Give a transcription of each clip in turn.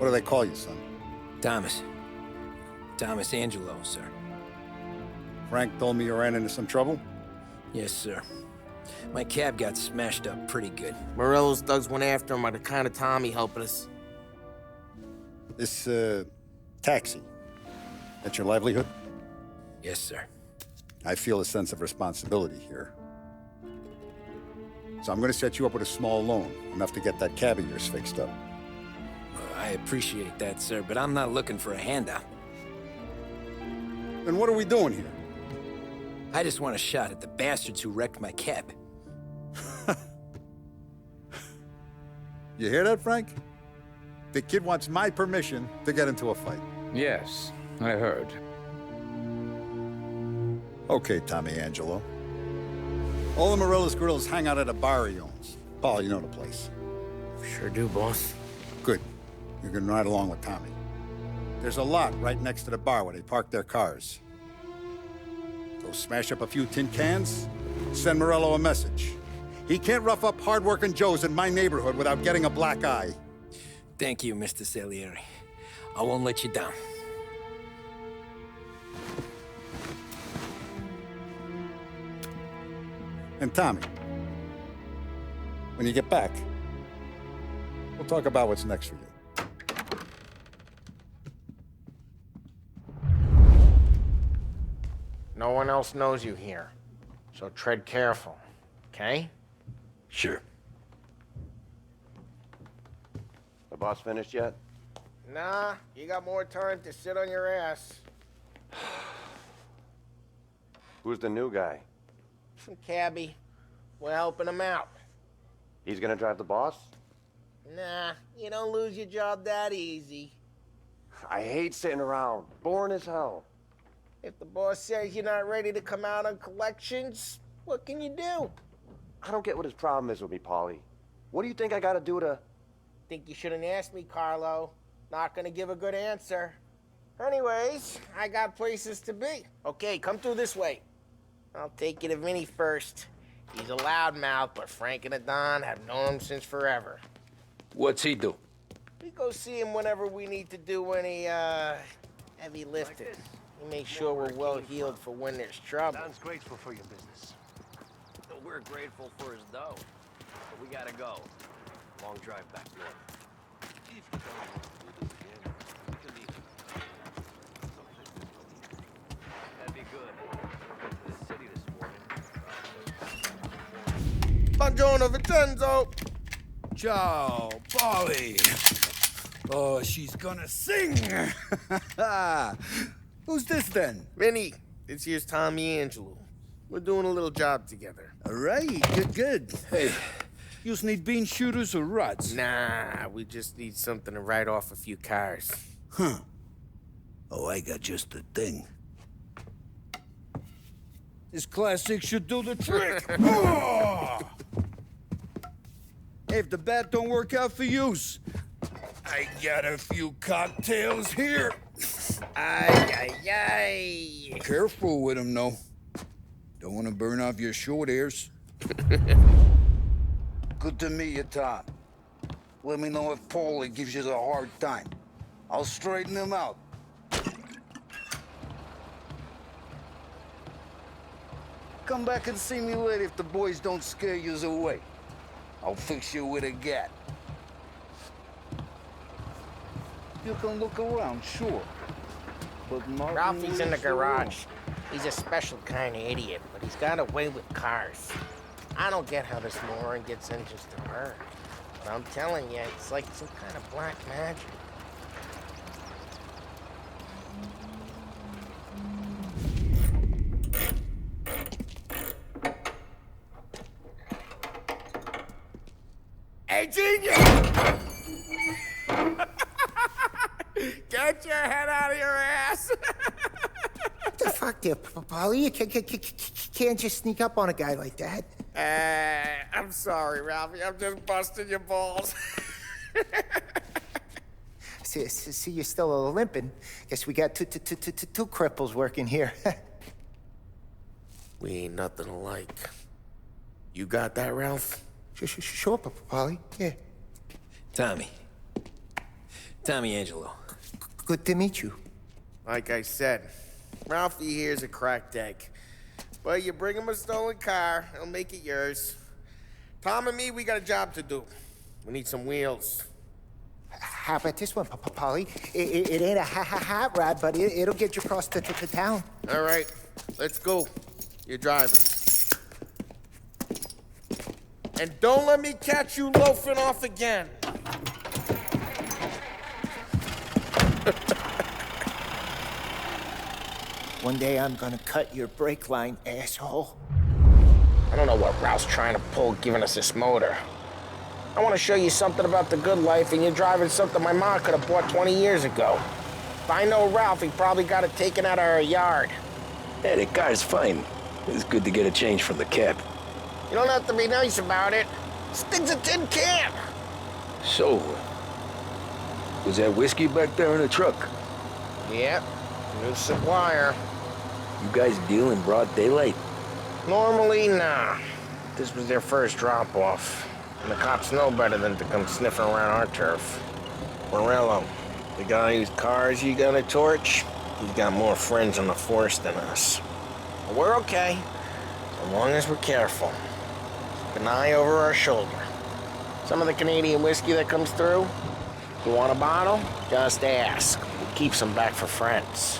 What do they call you, son? Thomas. Thomas Angelo, sir. Frank told me you ran into some trouble? Yes, sir. My cab got smashed up pretty good. Morello's thugs went after him by the kind of Tommy helping us. This, taxi, that's your livelihood? Yes, sir. I feel a sense of responsibility here. So I'm gonna set you up with a small loan, enough to get that cab of yours fixed up. I appreciate that, sir, but I'm not looking for a handout. Then what are we doing here? I just want a shot at the bastards who wrecked my cab. You hear that, Frank? The kid wants my permission to get into a fight. Yes, I heard. Okay, Tommy Angelo. All the Morella's girls hang out at a bar he owns. Paul, you know the place. Sure do, boss. Good. You're gonna ride along with Tommy. There's a lot right next to the bar where they park their cars. Go smash up a few tin cans, send Morello a message. He can't rough up hard-working Joes in my neighborhood without getting a black eye. Thank you, Mr. Salieri. I won't let you down. And Tommy, when you get back, we'll talk about what's next for you. No one else knows you here, so tread careful, okay? Sure. The boss finished yet? Nah, you got more time to sit on your ass. Who's the new guy? Some cabbie. We're helping him out. He's gonna drive the boss? Nah, you don't lose your job that easy. I hate sitting around. Boring as hell. If the boss says you're not ready to come out on collections, what can you do? I don't get what his problem is with me, Paulie. What do you think I gotta do to... Think you shouldn't ask me, Carlo. Not gonna give a good answer. Anyways, I got places to be. Okay, come through this way. I'll take you to Vinny first. He's a loudmouth, but Frank and the Don have known him since forever. What's he do? We go see him whenever we need to do any, heavy lifting. He makes sure we're well-heeled for when there's trouble. Don's grateful for your business. We're grateful for his dough, but we gotta go. Long drive back north. If you don't want to do this again, we can leave. That'd be good. Went to the city this morning. Buongiorno, Vincenzo! Ciao, Polly. Oh, she's gonna sing. Who's this then? Vinny, this here's Tommy Angelo. We're doing a little job together. All right, good. Hey, you need bean shooters or rods? Nah, we just need something to write off a few cars. Huh. Oh, I got just the thing. This classic should do the trick. Oh! Hey, if the bat don't work out for yous, I got a few cocktails here. Ay, ay, ay. Careful with them, though. Don't want to burn off your short hairs. Good to meet you, Tom. Let me know if Paulie gives you a hard time. I'll straighten him out. Come back and see me later if the boys don't scare yous away. I'll fix you with a gat. You can look around, sure. But not Ralphie's in the unless you're alone. garage. He's a special kind of idiot, but he's got a way with cars. I don't get how this moron gets engines to burn. But I'm telling you, it's like some kind of black magic. Hey, genius! Get your head out of your ass! What the fuck there, Polly? You can't just sneak up on a guy like that. I'm sorry, Ralphie. I'm just busting your balls. See, you're still limping. Guess we got two cripples working here. We ain't nothing alike. You got that, Ralph? Sure, Polly. Yeah. Tommy. Tommy Angelo. Good to meet you. Like I said, Ralphie here's a cracked egg. But you bring him a stolen car, he'll make it yours. Tom and me, we got a job to do. We need some wheels. How about this one, Polly? It ain't a hot rod, but it'll get you across to town. All right, let's go. You're driving. And don't let me catch you loafing off again. One day I'm gonna cut your brake line, asshole. I don't know what Ralph's trying to pull giving us this motor. I want to show you something about the good life, and you're driving something my mom could have bought 20 years ago. If I know Ralph, he probably got it taken out of our yard. Yeah, the car's fine. It's good to get a change from the cab. You don't have to be nice about it. This thing's a tin can. So, was that whiskey back there in the truck? Yep, new supplier. You guys deal in broad daylight? Normally, nah. This was their first drop-off. And the cops know better than to come sniffing around our turf. Morello, the guy whose cars you gonna torch, he's got more friends on the force than us. But we're okay, as long as we're careful. Keep an eye over our shoulder. Some of the Canadian whiskey that comes through, you want a bottle? Just ask. We'll keep some back for friends.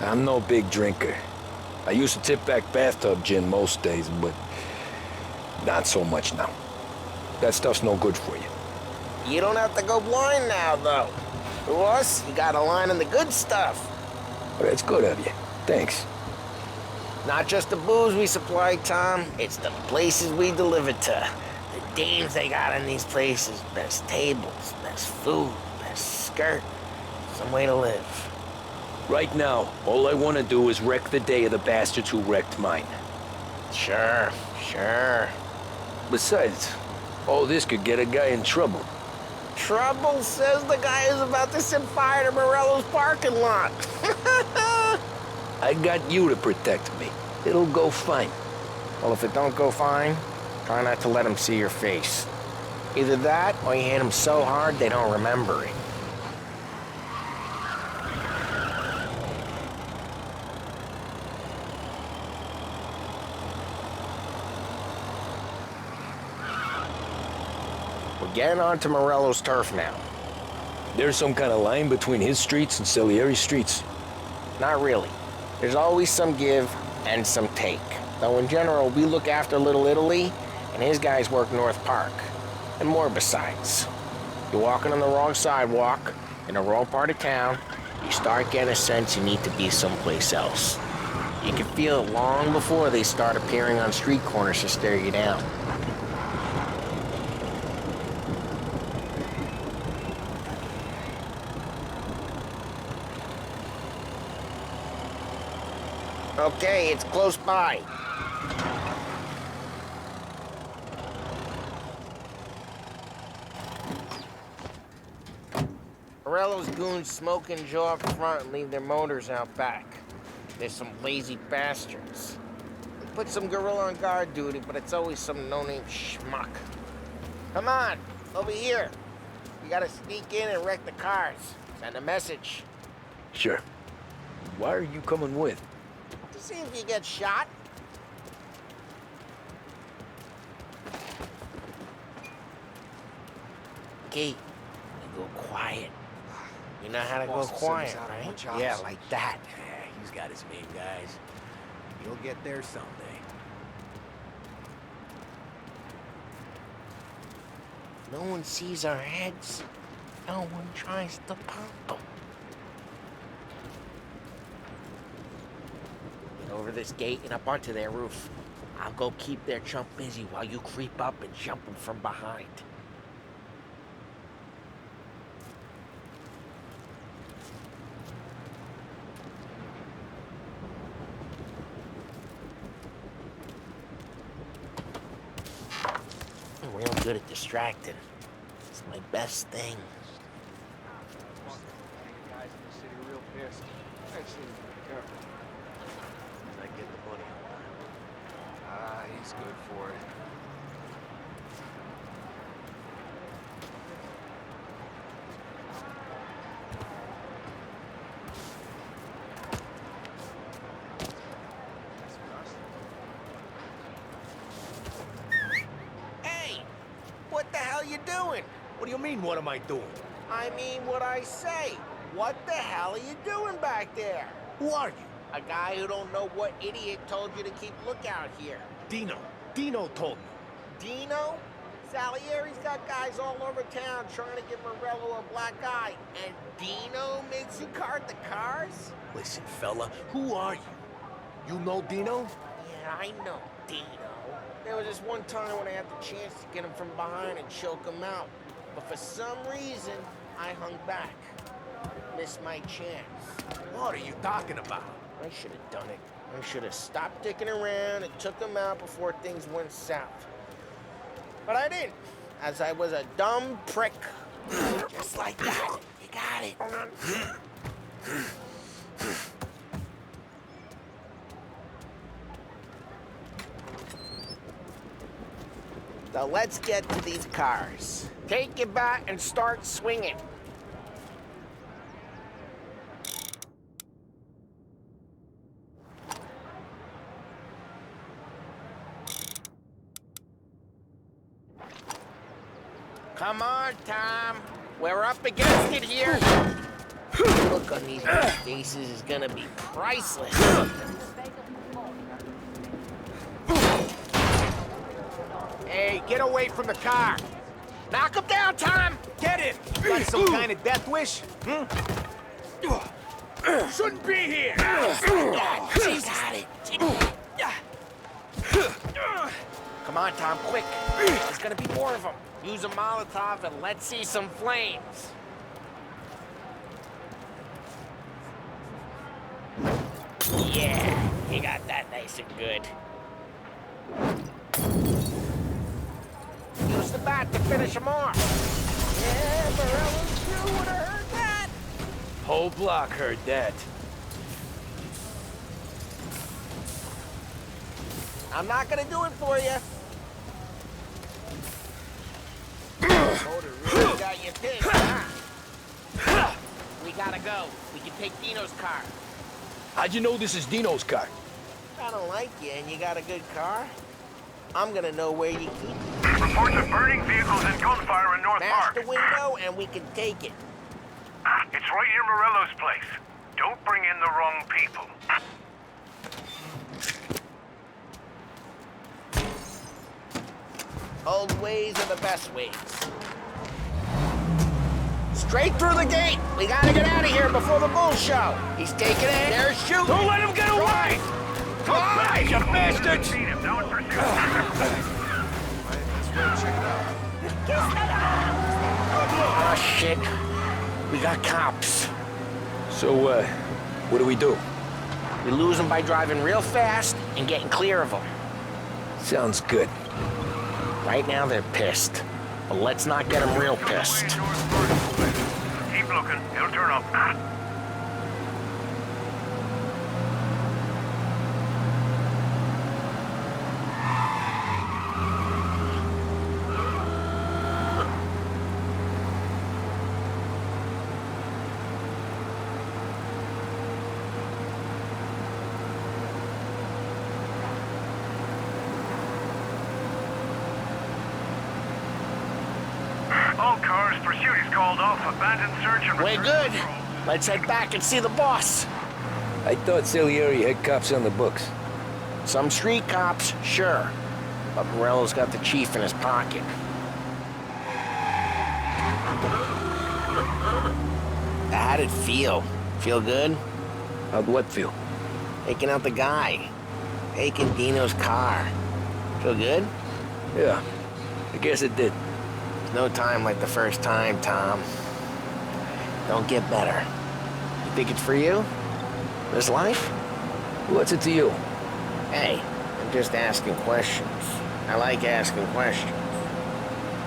I'm no big drinker. I used to tip back bathtub gin most days, but not so much now. That stuff's no good for you. You don't have to go blind now, though. To us, you got a line in the good stuff. Well, that's good of you. Thanks. Not just the booze we supply, Tom. It's the places we deliver to. The dames they got in these places. Best tables, best food, best skirt. Some way to live. Right now, all I want to do is wreck the day of the bastards who wrecked mine. Sure. Besides, all this could get a guy in trouble. Trouble, says the guy who's about to set fire to Morello's parking lot. I got you to protect me. It'll go fine. Well, if it don't go fine, try not to let them see your face. Either that, or you hit them so hard they don't remember it. We're getting onto Morello's turf now. There's some kind of line between his streets and Salieri's streets. Not really. There's always some give and some take. Though in general, we look after Little Italy, and his guys work North Park. And more besides. You're walking on the wrong sidewalk, in the wrong part of town, you start getting a sense you need to be someplace else. You can feel it long before they start appearing on street corners to stare you down. Okay, it's close by. Morello's goons smoke and jaw up front and leave their motors out back. There's some lazy bastards. They put some gorilla on guard duty, but it's always some no-name schmuck. Come on, over here. We gotta sneak in and wreck the cars. Send a message. Sure. Why are you coming with? To see if you get shot. Okay, you go quiet. You know how to go quiet, right? Yeah, like that. He's got his main guys. You'll get there someday. No one sees our heads. No one tries to pop them. Get over this gate and up onto their roof. I'll go keep their chump busy while you creep up and jump them from behind. I'm real good at distracting. It's my best thing. Guys in the city real pissed. Actually, be careful. I get the money on time. Ah, he's good for it. hell you doing? What do you mean, what am I doing? I mean what I say. What the hell are you doing back there? Who are you? A guy who don't know what idiot told you to keep lookout here. Dino. Dino told me. Dino? Salieri's got guys all over town trying to give Morello a black eye, and Dino makes you cart the cars? Listen, fella, who are you? You know Dino? Yeah, I know Dino. There was this one time when I had the chance to get him from behind and choke him out. But for some reason, I hung back. Missed my chance. What are you talking about? I should have done it. I should have stopped dicking around and took him out before things went south. But I didn't, as I was a dumb prick. Just like that. You got it. So let's get to these cars. Take your bat and start swinging. Come on, Tom. We're up against it here. The look on these faces is gonna be priceless. Hey, get away from the car! Knock him down, Tom! Get it! Got some kind of death wish? Shouldn't be here! She's got it. Come on, Tom, quick. There's gonna be more of them. Use a Molotov and let's see some flames. Yeah, you got that nice and good. Use the bat to finish him off. Yeah, Morello's crew would have heard that. Whole block heard that. I'm not gonna do it for you. Motor really got you pissed, huh? We gotta go. We can take Dino's car. How'd you know this is Dino's car? I don't like you and you got a good car. I'm gonna know where you keep it. Reports of burning vehicles and gunfire in North Smash Park. the window and we can take it. It's right near Morello's place. Don't bring in the wrong people. Old ways are the best ways. Straight through the gate. We gotta get out of here before the bull show. He's taking it. They're shooting. Don't let him get away! Come back, you bastards! Beat him. Now in pursuit. Oh, shit. We got cops. So, what do we do? We lose them by driving real fast and getting clear of them. Sounds good. Right now, they're pissed. But let's not get them real pissed. Keep looking. He'll turn up. All cars, pursuit is called off. Abandoned search and We're good. Let's head back and see the boss. I thought Salieri had cops on the books. Some street cops, sure. But Morello's got the chief in his pocket. How'd it feel? Feel good? How'd what feel? Taking out the guy. Taking Dino's car. Feel good? Yeah, I guess it did. No time like the first time, Tom. Don't get better. You think it's for you? This life? What's it to you? Hey, I'm just asking questions. I like asking questions.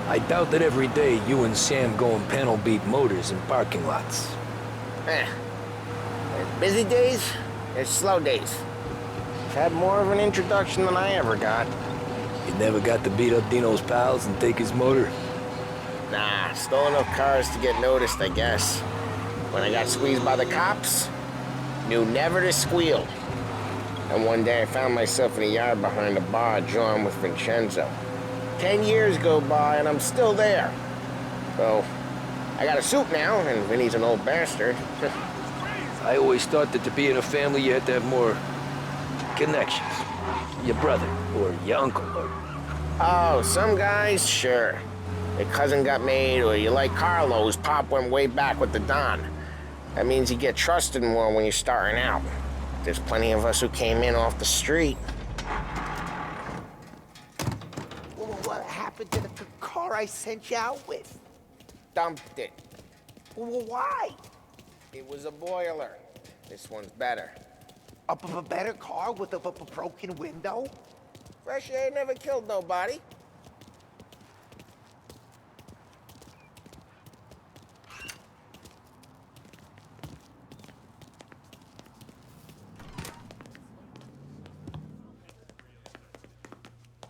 I doubt that every day you and Sam go and panel beat motors in parking lots. There's busy days, there's slow days. I've had more of an introduction than I ever got. You never got to beat up Dino's pals and take his motor? Nah, stole enough cars to get noticed, I guess. When I got squeezed by the cops, knew never to squeal. And one day I found myself in a yard behind a bar, John with Vincenzo. 10 years go by and I'm still there. So, I got a suit now, and Vinny's an old bastard. I always thought that to be in a family you had to have more connections. Your brother, or your uncle, or... Oh, some guys, sure. Your cousin got made, or you like Carlo's pop went way back with the Don. That means you get trusted more when you're starting out. There's plenty of us who came in off the street. Well, what happened to the car I sent you out with? Dumped it. Well, why? It was a boiler. This one's better. A better car with a broken window? Fresh air never killed nobody.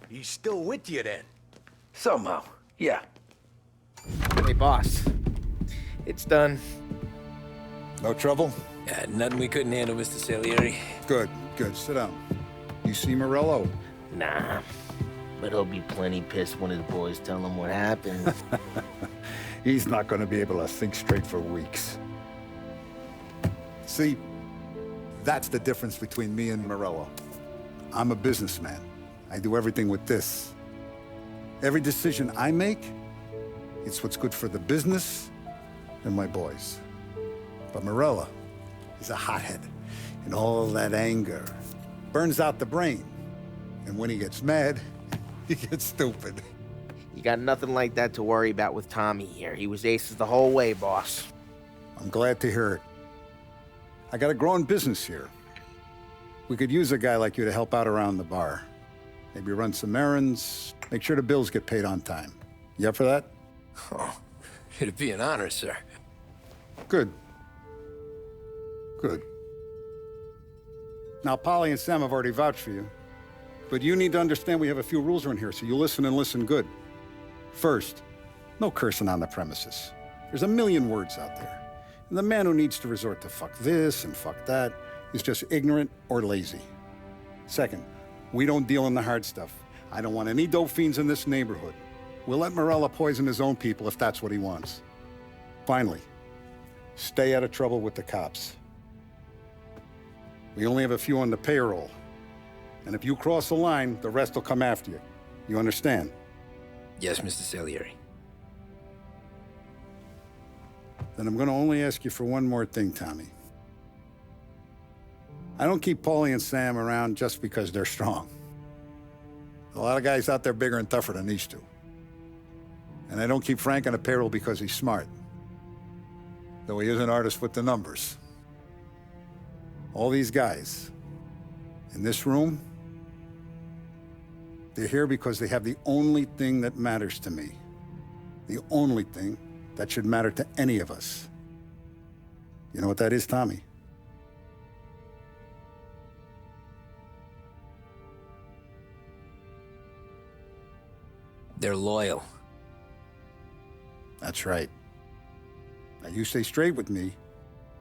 He's still with you then? Somehow, yeah. Hey, boss. It's done. No trouble? Yeah, nothing we couldn't handle, Mr. Salieri. Good, good. Sit down. You see Morello? Nah. But he'll be plenty pissed when his boys tell him what happened. He's not going to be able to think straight for weeks. See, that's the difference between me and Morello. I'm a businessman. I do everything with this. Every decision I make, it's what's good for the business and my boys. But Morello is a hothead, and all that anger burns out the brain. And when he gets mad, he gets stupid. You got nothing like that to worry about with Tommy here. He was aces the whole way, boss. I'm glad to hear it. I got a growing business here. We could use a guy like you to help out around the bar. Maybe run some errands, make sure the bills get paid on time. You up for that? Oh, it'd be an honor, sir. Good. Good. Now, Polly and Sam have already vouched for you. But you need to understand we have a few rules around here, so you listen and listen good. First, no cursing on the premises. There's a million words out there. And the man who needs to resort to fuck this and fuck that is just ignorant or lazy. Second, we don't deal in the hard stuff. I don't want any dope fiends in this neighborhood. We'll let Morello poison his own people if that's what he wants. Finally, stay out of trouble with the cops. We only have a few on the payroll. And if you cross the line, the rest will come after you. You understand? Yes, Mr. Salieri. Then I'm gonna only ask you for one more thing, Tommy. I don't keep Paulie and Sam around just because they're strong. A lot of guys out there bigger and tougher than these two. And I don't keep Frank on the payroll because he's smart. Though he is an artist with the numbers. All these guys in this room, they're here because they have the only thing that matters to me. The only thing that should matter to any of us. You know what that is, Tommy? They're loyal. That's right. Now you stay straight with me,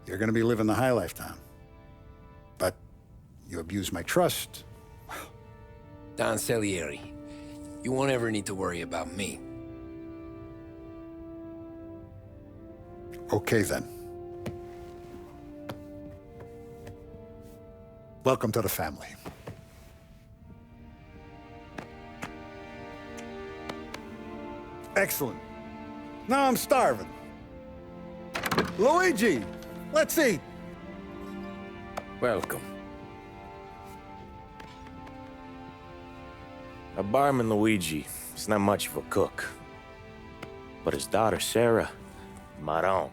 you're gonna be living the high life, Tom. But you abuse my trust. Don Salieri, you won't ever need to worry about me. Okay, then. Welcome to the family. Excellent. Now I'm starving. Luigi, let's eat. Welcome. A barman Luigi is not much of a cook. But his daughter, Sarah, Maron.